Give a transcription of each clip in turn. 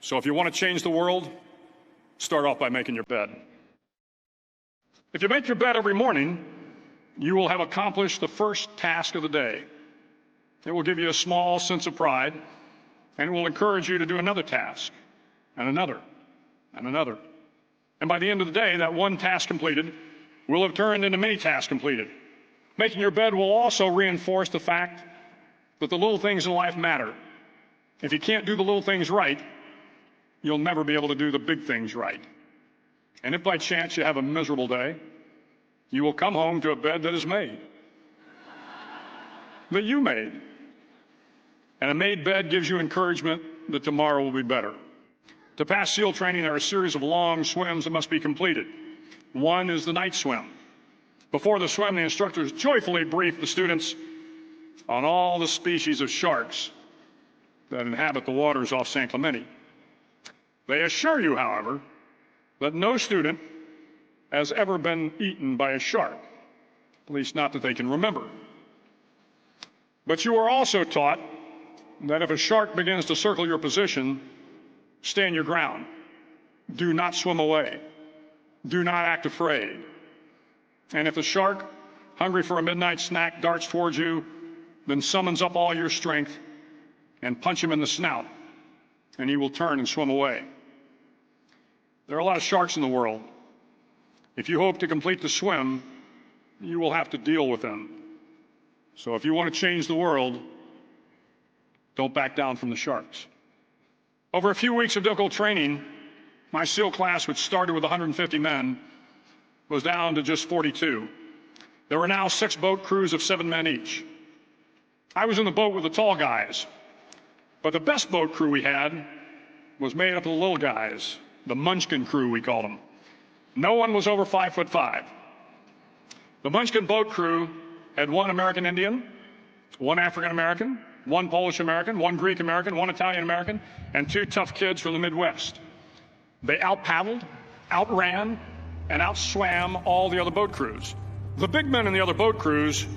So if you want to change the world, start off by making your bed. If you make your bed every morning, you will have accomplished the first task of the day. It will give you a small sense of pride, and it will encourage you to do another task, and another, and another. And by the end of the day, that one task completed will have turned into many tasks completed. Making your bed will also reinforce the fact that the little things in life matter. If you can't do the little things right, you'll never be able to do the big things right. And if by chance you have a miserable day, you will come home to a bed that is made, that you made. And a made bed gives you encouragement that tomorrow will be better. To pass SEAL training, there are a series of long swims that must be completed. One is the night swim. Before the swim, the instructors joyfully brief the students on all the species of sharks that inhabit the waters off San Clemente. They assure you, however, that no student has ever been eaten by a shark, at least not that they can remember. But you are also taught that if a shark begins to circle your position, stand your ground. Do not swim away. Do not act afraid. And if the shark, hungry for a midnight snack, darts towards you, then summons up all your strength and punch him in the snout, and he will turn and swim away. There are a lot of sharks in the world. If you hope to complete the swim, you will have to deal with them. So if you want to change the world, don't back down from the sharks. Over a few weeks of difficult training, my SEAL class, which started with 150 men, was down to just 42. There were now 6 boat crews of 7 men each. I was in the boat with the tall guys, but the best boat crew we had was made up of the little guys, the Munchkin crew, we called them. No one was over 5'5". The Munchkin boat crew had 1 American Indian, 1 African American, 1 Polish American, 1 Greek American, 1 Italian American, and 2 tough kids from the Midwest. They out-paddled, outran, and outswam all the other boat crews. The big men in the other boat crews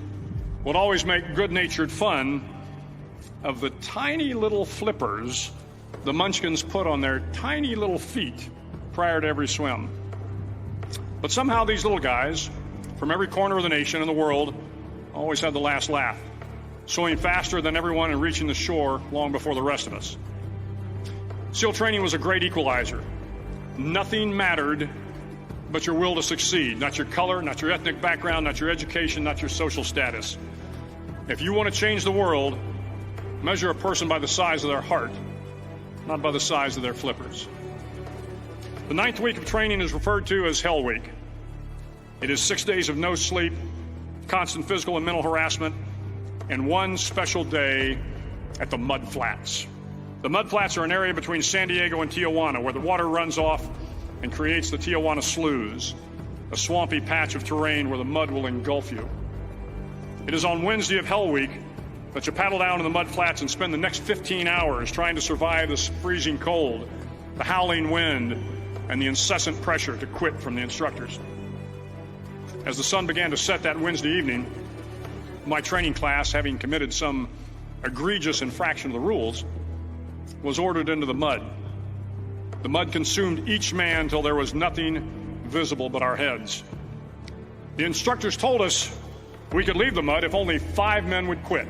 would always make good-natured fun of the tiny little flippers the Munchkins put on their tiny little feet prior to every swim. But somehow these little guys from every corner of the nation and the world always had the last laugh, swimming faster than everyone and reaching the shore long before the rest of us. SEAL training was a great equalizer. Nothing mattered but your will to succeed, not your color, not your ethnic background, not your education, not your social status. If you want to change the world, measure a person by the size of their heart, not by the size of their flippers. The 9th week of training is referred to as Hell Week. It is 6 days of no sleep, constant physical and mental harassment, and 1 special day at the Mud Flats. The Mud Flats are an area between San Diego and Tijuana where the water runs off and creates the Tijuana Sloughs, a swampy patch of terrain where the mud will engulf you. It is on Wednesday of Hell Week that you paddle down to the Mud Flats and spend the next 15 hours trying to survive the freezing cold, the howling wind, and the incessant pressure to quit from the instructors. As the sun began to set that Wednesday evening, my training class, having committed some egregious infraction of the rules, was ordered into the mud. The mud consumed each man till there was nothing visible but our heads. The instructors told us we could leave the mud if only 5 men would quit.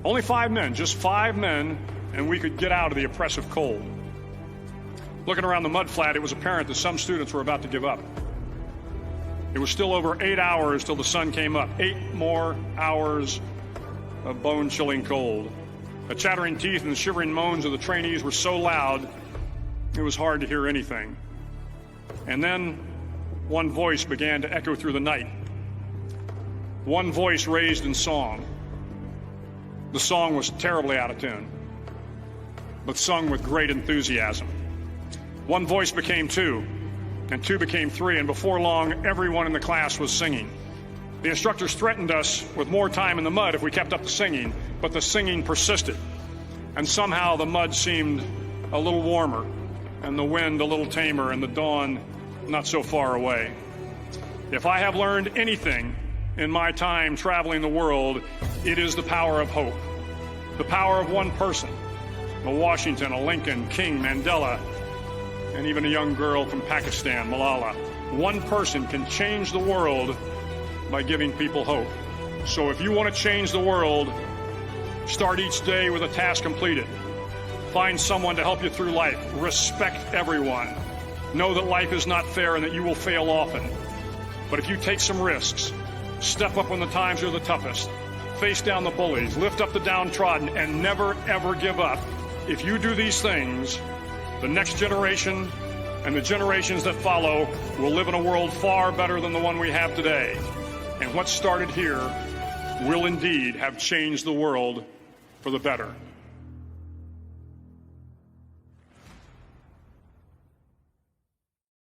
Only 5 men, just 5 men, and we could get out of the oppressive cold. Looking around the mud flat, it was apparent that some students were about to give up. It was still over 8 hours till the sun came up. 8 more hours of bone-chilling cold. The chattering teeth and the shivering moans of the trainees were so loud, it was hard to hear anything. And then one voice began to echo through the night. One voice raised in song. The song was terribly out of tune, but sung with great enthusiasm. One voice became 2, and 2 became 3, and before long, everyone in the class was singing. The instructors threatened us with more time in the mud if we kept up the singing, but the singing persisted. And somehow the mud seemed a little warmer, and the wind a little tamer, and the dawn not so far away. If I have learned anything in my time traveling the world, it is the power of hope. The power of one person, a Washington, a Lincoln, King, Mandela, and even a young girl from Pakistan, Malala. One person can change the world by giving people hope. So if you want to change the world, start each day with a task completed. Find someone to help you through life. Respect everyone. Know that life is not fair and that you will fail often. But if you take some risks, step up when the times are the toughest, face down the bullies, lift up the downtrodden, and never, ever give up. If you do these things, the next generation and the generations that follow will live in a world far better than the one we have today. And what started here will indeed have changed the world for the better.